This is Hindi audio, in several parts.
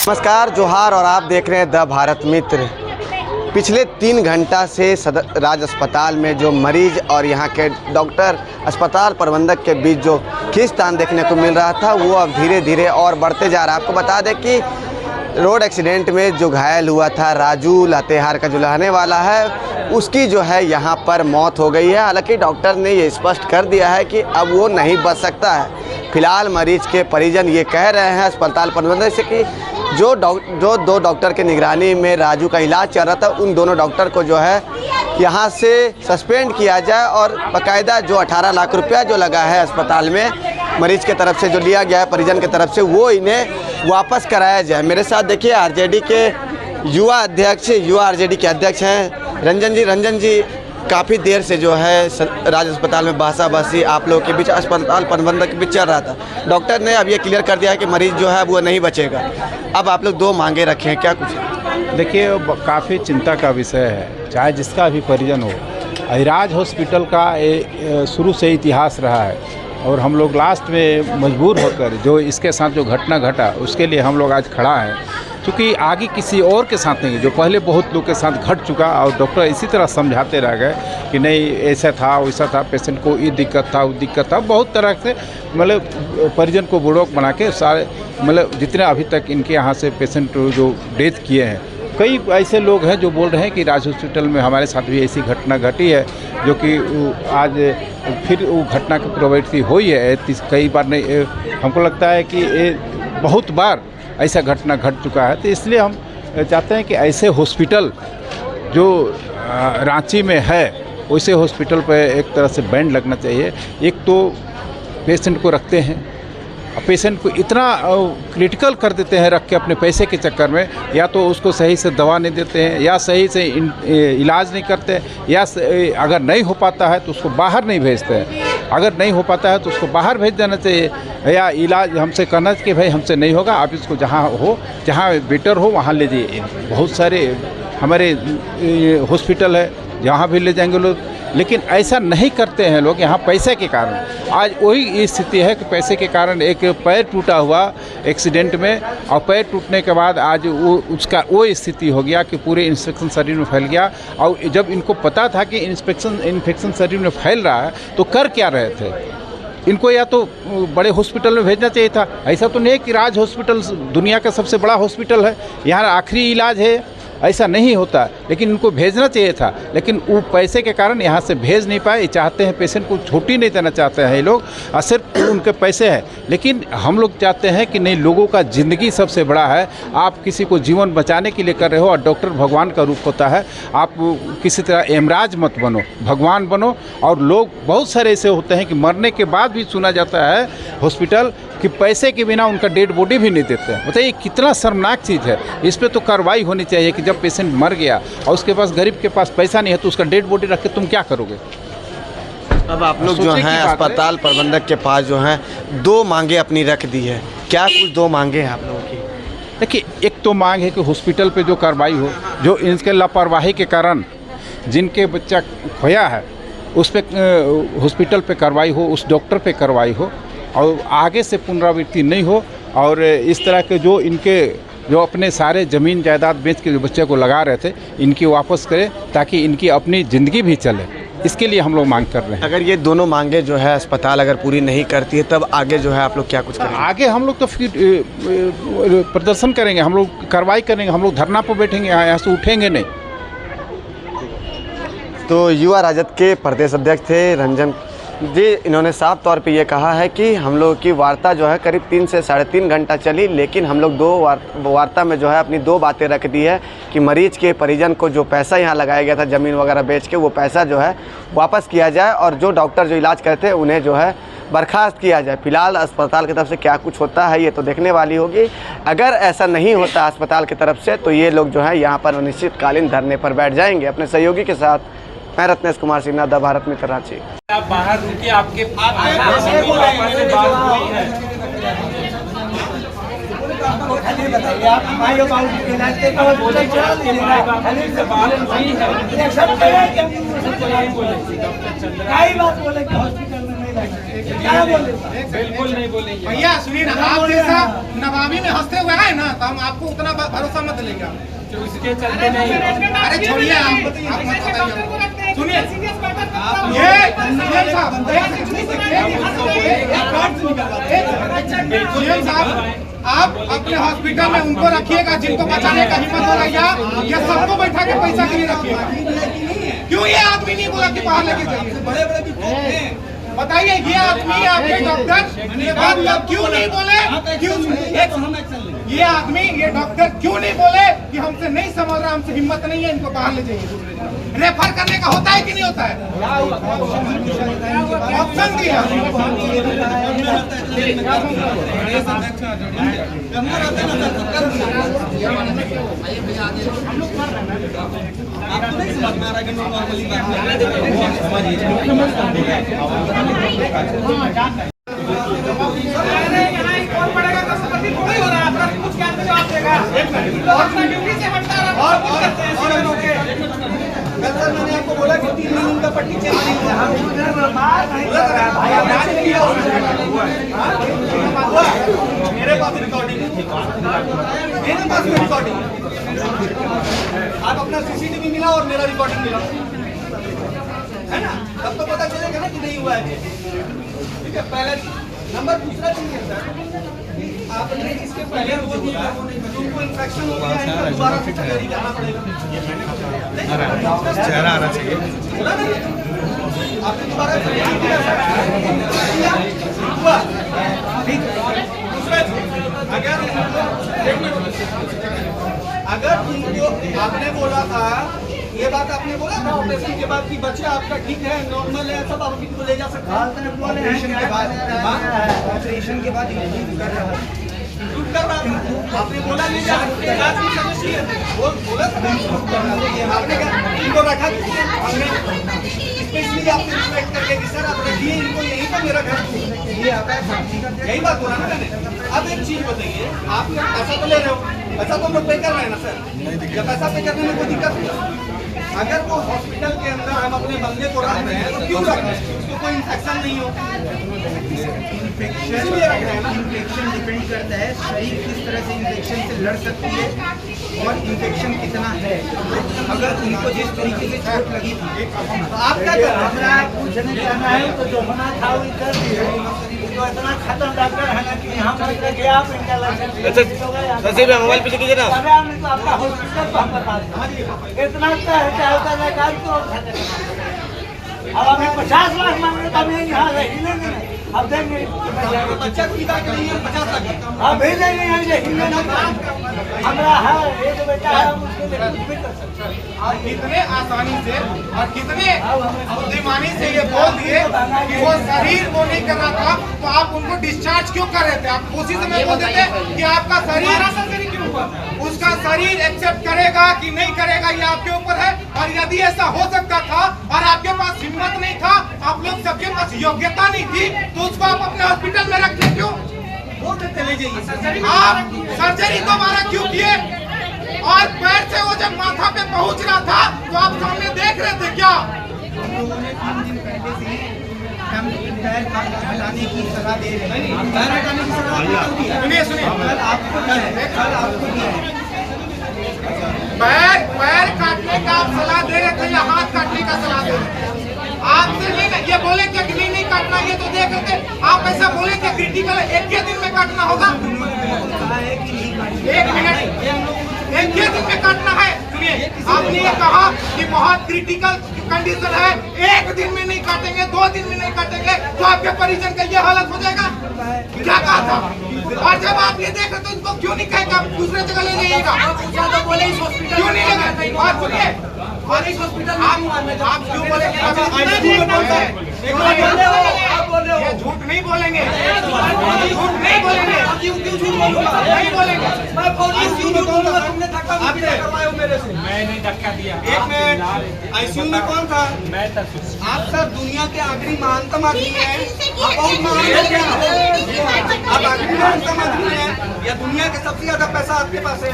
नमस्कार, जोहार और आप देख रहे हैं द भारत मित्र। पिछले 3 घंटा से राज अस्पताल में जो मरीज और यहाँ के डॉक्टर अस्पताल प्रबंधक के बीच जो खींचतान देखने को मिल रहा था वो अब धीरे धीरे और बढ़ते जा रहा है। आपको बता दें कि रोड एक्सीडेंट में जो घायल हुआ था राजू लातेहार का जो रहने वाला है उसकी जो है यहाँ पर मौत हो गई है। हालांकि डॉक्टर ने ये स्पष्ट कर दिया है कि अब वो नहीं बच सकता है। फिलहाल मरीज के परिजन ये कह रहे हैं अस्पताल प्रबंधक से कि जो 2 डॉक्टर के निगरानी में राजू का इलाज चल रहा था उन दोनों डॉक्टर को जो है यहाँ से सस्पेंड किया जाए और बाकायदा जो 18 लाख रुपया जो लगा है अस्पताल में मरीज के तरफ से जो लिया गया है परिजन की तरफ से वो इन्हें वापस कराया जाए। मेरे साथ देखिए आरजेडी के युवा आरजेडी के अध्यक्ष हैं रंजन जी काफ़ी देर से जो है राज अस्पताल में बहसा-बहसी आप लोगों के बीच अस्पताल प्रबंधक के बीच चल रहा था। डॉक्टर ने अब ये क्लियर कर दिया है कि मरीज जो है वो नहीं बचेगा। अब आप लोग 2 मांगे रखे हैं, क्या कुछ? देखिए काफ़ी चिंता का विषय है, चाहे जिसका भी परिजन हो। राज हॉस्पिटल का शुरू से इतिहास रहा है और हम लोग लास्ट में मजबूर होकर जो इसके साथ जो घटना घटा उसके लिए हम लोग आज खड़ा हैं, क्योंकि आगे किसी और के साथ नहीं, जो पहले बहुत लोग के साथ घट चुका और डॉक्टर इसी तरह समझाते रह गए कि नहीं ऐसा था वैसा था, पेशेंट को ये दिक्कत था वो दिक्कत था, बहुत तरह से मतलब परिजन को बुड़ोक बना के सारे मतलब जितने अभी तक इनके यहाँ से पेशेंट जो डेथ किए हैं, कई ऐसे लोग हैं जो बोल रहे हैं कि राज हॉस्पिटल में हमारे साथ भी ऐसी घटना घटी है, जो कि आज फिर वो घटना की प्रवृत्ति हुई है। कई बार नहीं, हमको लगता है कि बहुत बार ऐसा घटना घट चुका है। तो इसलिए हम चाहते हैं कि ऐसे हॉस्पिटल जो रांची में है वैसे हॉस्पिटल पर एक तरह से बैन लगना चाहिए। एक तो पेशेंट को रखते हैं, पेशेंट को इतना क्रिटिकल कर देते हैं रख के अपने पैसे के चक्कर में, या तो उसको सही से दवा नहीं देते हैं या सही से इलाज नहीं करते, या अगर नहीं हो पाता है तो उसको बाहर नहीं भेजते हैं। अगर नहीं हो पाता है तो उसको बाहर भेज देना चाहिए, या इलाज हमसे कहना कि भाई हमसे नहीं होगा, आप इसको जहाँ बेटर हो वहाँ ले जाइए। बहुत सारे हमारे हॉस्पिटल है जहाँ भी ले जाएंगे लोग, लेकिन ऐसा नहीं करते हैं लोग यहाँ पैसे के कारण। आज वही स्थिति है कि पैसे के कारण एक पैर टूटा हुआ एक्सीडेंट में, और पैर टूटने के बाद आज वो स्थिति हो गया कि पूरे इन्फेक्शन शरीर में फैल गया। और जब इनको पता था कि इन्फेक्शन शरीर में फैल रहा है तो कर क्या रहे थे? इनको या तो बड़े हॉस्पिटल में भेजना चाहिए था। ऐसा तो नहीं है कि राज हॉस्पिटल दुनिया का सबसे बड़ा हॉस्पिटल है, यहाँ आखिरी इलाज है, ऐसा नहीं होता, लेकिन इनको भेजना चाहिए था। लेकिन वो पैसे के कारण यहाँ से भेज नहीं पाए। चाहते हैं पेशेंट को छुट्टी नहीं देना चाहते हैं ये लोग, और सिर्फ उनके पैसे हैं। लेकिन हम लोग चाहते हैं कि नहीं, लोगों का ज़िंदगी सबसे बड़ा है। आप किसी को जीवन बचाने के लिए कर रहे हो, और डॉक्टर भगवान का रूप होता है। आप किसी तरह यमराज मत बनो, भगवान बनो। और लोग बहुत सारे ऐसे होते हैं कि मरने के बाद भी सुना जाता है हॉस्पिटल कि पैसे के बिना उनका डेड बॉडी भी नहीं देते हैं। बताइए कितना शर्मनाक चीज़ है। इस पर तो कार्रवाई होनी चाहिए कि जब पेशेंट मर गया और उसके पास गरीब के पास पैसा नहीं है तो उसका डेड बॉडी रख के तुम क्या करोगे? अब आप लोग जो हैं अस्पताल प्रबंधक के पास जो हैं 2 मांगे अपनी रख दी है, क्या कुछ 2 मांगे हैं आप लोगों की? देखिए, एक तो मांग है कि हॉस्पिटल पे जो कार्रवाई हो, जो इनके लापरवाही के कारण जिनके बच्चा खोया है उस पर हॉस्पिटल पे कार्रवाई हो, उस डॉक्टर पे कार्रवाई हो, और आगे से पुनरावृत्ति नहीं हो। और इस तरह के जो अपने सारे ज़मीन जायदाद बेच के जो बच्चे को लगा रहे थे इनकी वापस करें, ताकि इनकी अपनी ज़िंदगी भी चले। इसके लिए हम लोग मांग कर रहे हैं। अगर ये दोनों मांगे जो है अस्पताल अगर पूरी नहीं करती है तब आगे जो है आप लोग क्या कुछ करेंगे? आगे हम लोग तो फिर प्रदर्शन करेंगे, हम लोग कार्रवाई करेंगे, हम लोग धरना पर बैठेंगे, यहाँ से उठेंगे नहीं। तो युवा राजद के प्रदेश अध्यक्ष थे रंजन जी, इन्होंने साफ तौर पे ये कहा है कि हम लोग की वार्ता जो है करीब 3 से 3.5 घंटा चली, लेकिन हम लोग 2 वार्ता में जो है अपनी 2 बातें रख दी है कि मरीज के परिजन को जो पैसा यहाँ लगाया गया था ज़मीन वगैरह बेच के, वो पैसा जो है वापस किया जाए, और जो डॉक्टर जो इलाज करते हैं उन्हें जो है बर्खास्त किया जाए। फिलहाल अस्पताल की तरफ से क्या कुछ होता है ये तो देखने वाली होगी। अगर ऐसा नहीं होता अस्पताल की तरफ से तो ये लोग जो है यहाँ पर अनिश्चितकालीन धरने पर बैठ जाएंगे अपने सहयोगी के साथ। मैं रत्नेश कुमार सिन्हा, द भारत मित्र, रांची। आप बाहर रुकिए, आपके पापा से बात हुई है। बताइए आप माई और बाबू के इलाज के बाद बोले से बात हुई है, सब बोले क्या बात बोले हॉस्पिटल में नहीं क्या बोले? बिल्कुल नहीं बोलेंगे। भैया सुनिए ना, आप जैसा नवाबी में हंसते हुए आए ना, तो हम आपको उतना भरोसा मत लेंगे। तो उसके चलते नहीं। अरे छोड़िए, आप मत बताइए। सुनिए ये सीएम साहब, आप अपने हॉस्पिटल में उनको रखिएगा जिनको बचाने का हिम्मत होगा, या सबको बैठा के पैसा के लिए रखिएगा। क्यों ये आदमी नहीं बोला कि बाहर लेके जाइए? बड़े बड़े बताइए, ये आदमी आपके डॉक्टर ये बात आप क्यों नहीं बोले? क्यों ये आदमी, ये डॉक्टर क्यों नहीं बोले कि हमसे नहीं समझ रहा, हमसे हिम्मत नहीं है, इनको बाहर ले जाइए? रेफर करने का होता है कि नहीं होता है? ऑप्शन दिया। कौन पड़ेगा? राष्ट्रपति थोड़ी हो रहा है, आपका कुछ क्या जवाब देगा? अपना ड्यूटी से हटता रहा। मैंने आपको बोला कि 3 दिन का पट्टी चेंज नहीं हुआ। मेरे पास रिकॉर्डिंग आप अपना सीसीटीवी मिला और मेरा रिकॉर्डिंग मिला, है ना? तब तो पता चलेगा ना कि नहीं हुआ है। ठीक है, पहला नंबर। दूसरा चीज है सर, आपने इसके पहले बोल दिया उनको इन्फेक्शन हो गया है, दोबारा से तैयारी करना पड़ेगा। चेहरा आना चाहिए। आपने दोबारा तैयारी किया हुआ, ठीक। अगर तुमको आपने बोला था, ये बात आपने बोला था ऑपरेशन के बाद कि बच्चा आपका ठीक है, नॉर्मल है, सब आप इनको ले जा सकते हैं। ऑपरेशन के बाद कर रहा था, आपने बोला नहीं जा सकते। बोला था आपने, इनको रखा स्पेशली आपने रिस्पेक्ट करके कि सर आप रखिए इनको, यहीं पर मेरा घर ये आता है, यही बात बोला ना मैंने। अब एक चीज बताइए, आप पैसा तो ले रहे हो, पैसा तो हम लोग पे कर रहे हैं ना सर, या पैसा पे करने में कोई दिक्कत नहीं। अगर वो हॉस्पिटल के अंदर हम अपने बंदे को रख रहे हैं तो क्यों रख रहे हैं? उसको कोई इन्फेक्शन नहीं हो, इसीलिए रख रहे हैं ना। इन्फेक्शन डिपेंड करता है शरीर किस तरह से इन्फेक्शन से लड़ सकती है और इन्फेक्शन कितना है। अगर उनको जिस तरीके से चोट लगी थी, तो आप क्या कर रहे हैं? आप पूछने जाना है तो जो होना था वही कर दिए। तो इतना खत्म डॉक्टर है ना कि यहाँ पर के आप इनका मोबाइल पीछे कीजिए ना, नहीं तो आपका हॉस्पिटल तो हम बता दें। इतना चाहे तो अब हमें 50 लाख मांग रहे, तब यहाँ हिलेंगे नहीं। अब देंगे बच्चा की बात नहीं है, 50 लाख अब भेजेंगे यहाँ से हिलने हमारा है, एक बेटा है, हम उसके लिए कुछ भी कर सकते हैं। और कितने आसानी से और कितने बुद्धिमानी से ये बोल दिए कि वो शरीर वो नहीं कर रहा था, तो आप उनको डिस्चार्ज क्यों कर रहे थे? आप उसी समय बोल देते कि आपका शरीर क्यों हुआ, उसका शरीर एक्सेप्ट करेगा कि नहीं करेगा ये आपके ऊपर है। और यदि ऐसा हो सकता था और आपके पास हिम्मत नहीं था, आप लोग सबके पास योग्यता नहीं थी, तो उसको आप अपने हॉस्पिटल में रखते क्यों? बोलते चले जाइए। आप सर्जरी दोबारा क्यों किए? और पैर से वो जब माथा पे पहुंच रहा था तो आप सामने देख रहे थे क्या? हम लोगों ने 3 दिन पहले से हम पैर हटाने की सलाह दे रहे हैं। पैर हटाने की सलाह सुनिए सुनिए, कल आपको दिया है, कल आपको दिया है। पैर काटने का आप सलाह दे रहे थे या हाथ काटने का सलाह दे रहे थे? आपसे नहीं, ये बोले क्या कि नहीं काटना, ये तो देख रहे थे। आप ऐसा बोले क्या क्रिटिकल 1 दिन में काटना होगा? 1 मिनट, 1 दिन में काटना है। सुनिए, आपने ये कहा कि बहुत क्रिटिकल कंडीशन है, 1 दिन में नहीं काटेंगे, 2 दिन में नहीं काटेंगे, तो आपके परिजन का ये हालत हो जाएगा। क्या कहा था? और जब आप ये देख रहे तो इनको क्यों नहीं कहेगा आप दूसरे जगह ले जाइएगा? क्यों नहीं लेंगे? और सुनिए, आप क्यों बोले? ये झूठ नहीं बोलेंगे, झूठ नहीं बोलेंगे, नहीं बोलेंगे। मैं नहीं धक्का दिया। 1 मिनट, आईसीयू में कौन था? मैं था। आप सर दुनिया के आखिरी महानतम आदमी हैं। आप बहुत महान हो क्या? आप आखिरी महानतम आदमी हैं या दुनिया के सबसे ज्यादा पैसा आपके पास है?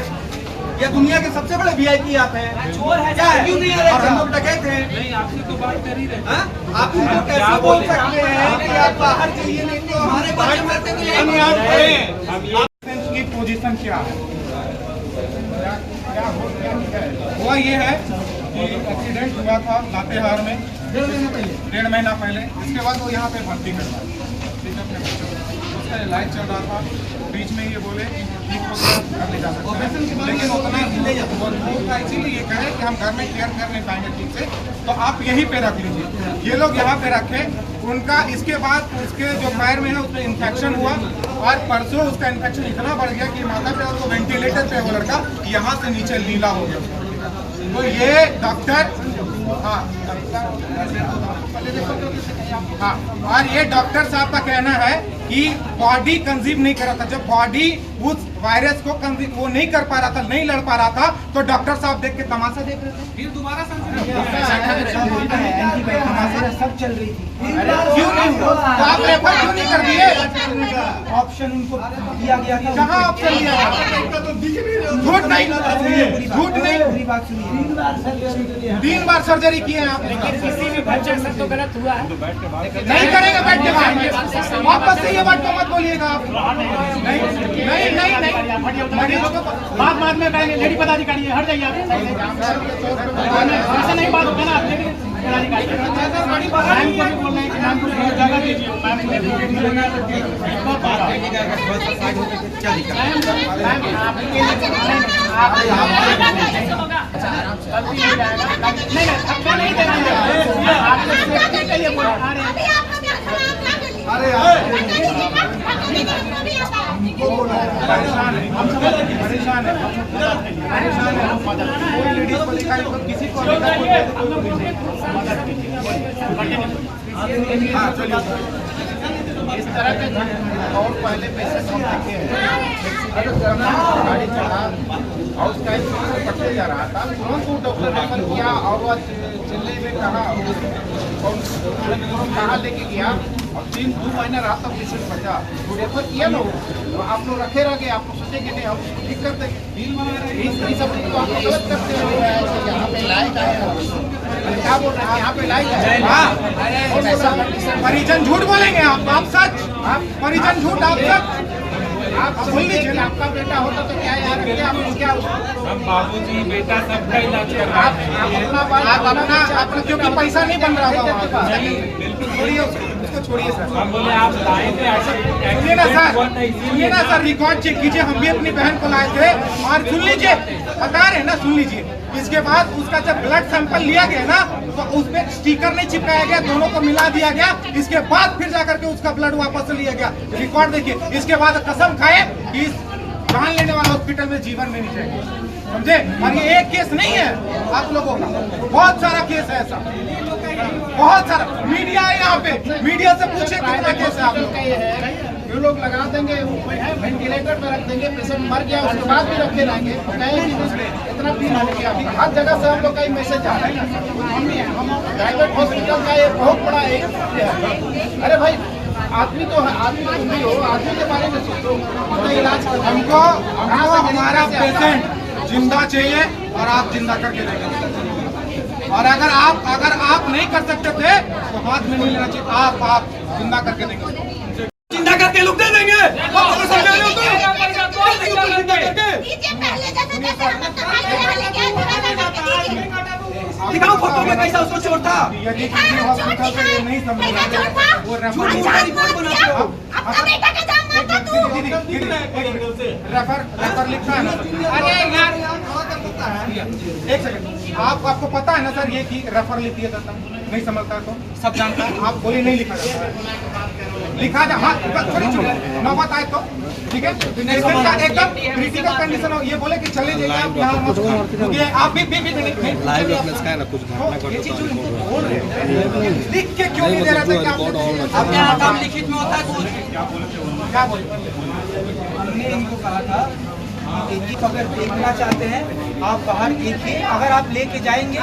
या दुनिया के सबसे बड़े वीआईपी आप हैं? चोर है क्या? क्यों नहीं आ रहे? और हम लोग डकैत हैं। नहीं, आपसे तो बात कर ही रहे। आप उनको कैसे बोल सकते हैं कि आप बाहर जाइए, नहीं तो हमारे बारे में करते तो हम यहाँ खड़े हैं। की पोजीशन क्या है? हुआ ये है कि एक्सीडेंट हुआ था लातेहार में 1.5 महीना पहले। इसके बाद वो यहाँ पे भर्ती करवाया, उसका इलाज चल रहा था। बीच में ये बोले कि ठीक हो गया, घर ले जा सकते हैं, लेकिन उतना इसीलिए ये कहे कि हम घर में केयर कर नहीं पाएंगे ठीक से, तो आप यहीं पे रख लीजिए। ये लोग यहाँ पे रखे उनका। इसके बाद उसके जो पैर में है उसमें इन्फेक्शन हुआ और परसों उसका इन्फेक्शन इतना बढ़ गया कि माता पिता उसको वेंटिलेटर पे वो लड़का यहाँ से नीचे नीला हो गया। तो ये डॉक्टर हाँ, और ये डॉक्टर साहब का कहना है कि बॉडी कंज्यूम नहीं कर रहा था। जब बॉडी उस वायरस को कंज्यूम वो नहीं कर पा रहा था, नहीं लड़ पा रहा था, तो डॉक्टर साहब देख के तमाशा देख रहे थे। फिर दोबारा सब चल रही थी, क्यों नहीं हुआ? तो आप रेफर क्यों नहीं कर दिए? ऑप्शन उनको दिया गया था। कहाँ ऑप्शन दिया? झूठ नहीं, झूठ नहीं। पूरी बात सुनिए। 3 बार सर्जरी किए हैं आप। किसी भी बच्चे से तो गलत हुआ है। नहीं करेंगे बैठ के बात। वापस से ये बात को मत बोलिएगा आप। नहीं नहीं नहीं नहीं, मरीजों को बात में करेंगे। लेडी पदाधिकारी हट जाइए आप। ऐसा नहीं बात होगा ना। लेडी पदाधिकारी मैम को भी बोल रहे हैं कि मैम को जगह दीजिए। मैम नहीं धक्का नहीं देना है। आपने सेफ्टी के लिए बोला। अरे परेशान है कोई लेडीज को लिखा है, किसी को इस तरह के और पहले पेशेंट हम देखे हैं। गाड़ी चढ़ा और उसका पकड़े जा रहा था, तुरंत वो डॉक्टर रेफर किया और वह चेन्नई में कहा कहाँ लेके गया और 2 महीना रहा तब पेशेंट बचा। वो रेफर किया ना, तो आप लोग रखे रह गए। आप लोग सोचे कि नहीं हम ठीक कर देंगे। सब तो आप गलत करते हो। यहाँ पे लाइट आया, क्या बोल रहे हैं? यहाँ पे लाइट है। परिजन झूठ बोलेंगे आप सच। आप परिजन झूठ, आप सच। आप बोल लीजिए ना, आपका बेटा होता तो क्या यार क्या हम बाबूजी बेटा सबका इलाज कर रहा है। आप अपना क्योंकि पैसा नहीं बन रहा होगा। छोड़िए उसको, छोड़िए सर। हम बोले आप लाए थे। सुनिए ना सर, रिकॉर्ड चेक कीजिए। हम भी अपनी बहन को लाए थे और सुन लीजिए, बता रहे हैं ना, सुन लीजिए। इसके बाद उसका जब ब्लड सैंपल लिया गया ना, तो उसमें स्टिकर नहीं चिपकाया गया, दोनों को मिला दिया गया। इसके बाद फिर जाकर के उसका ब्लड वापस लिया गया। रिकॉर्ड देखिए। इसके बाद कसम खाए कि इस जान लेने वाला हॉस्पिटल में जीवन में नहीं जाएंगे, समझे? और ये एक केस नहीं है आप लोगों का, बहुत सारा केस है ऐसा, बहुत सारा। मीडिया है यहाँ पे, मीडिया से पूछे कितना केस है आप लोग का। ये लोग लगा देंगे, वेंटिलेटर पे रख देंगे, पेशेंट मर गया उसके बाद भी रखे रहेंगे। इतना फील हो गया। अभी हर जगह से हम लोग का मैसेज आ रहा है। प्राइवेट हॉस्पिटल का ये बहुत बड़ा एक, अरे भाई आदमी तो तुम भी हो, आदमी के बारे में सोचो। इलाज हमको हमारा पेशेंट जिंदा चाहिए और आप जिंदा करके देंगे। और अगर आप नहीं कर सकते थे तो हाथ में नहीं लेना चाहिए। आप जिंदा करके देंगे, जिंदा करके लोग दे देंगे। दिखाओ फोटो में कैसा उसको चोट था। नहीं समझ वो रेफर लिखा है ना। अरे यार एक सेकंड, आपको पता है ना सर ये कि रेफर लिख दिया जाता, नहीं समझता तो सब जानता है। आप बोलिए नहीं लिखा जाता, लिखा जा। हाँ थोड़ी नौबत आए तो ठीक है। एकदम क्रिटिकल कंडीशन हो, ये बोले कि चले जाइए आप यहाँ मत, क्योंकि आप भी लाइव ना कुछ लिख के क्यों नहीं दे रहे थे? क्या काम लिखित में होता है? क्या बोले? हमने इनको कहा था कि अगर देखना चाहते हैं आप बाहर देखिए, अगर आप लेके जाएंगे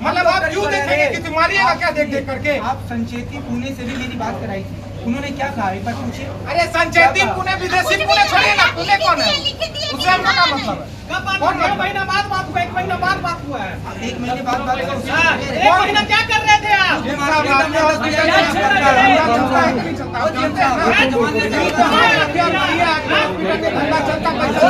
मतलब आप क्यों देखेंगे कि तुम्हारी क्या देख करके? आप संचेती पुणे से भी मेरी बात कराई थी। उन्होंने क्या कहा एक बार पूछिए। अरे संचेती पुणे विदेशी पुणे छोड़िए ना, पुणे कौन है उससे हमको क्या मतलब है? कौन महीना बाद बात हुआ, 1 महीना बाद बात हुआ है। 1 महीने बाद बात करो। 1 महीना क्या कर रहे थे आप? चलता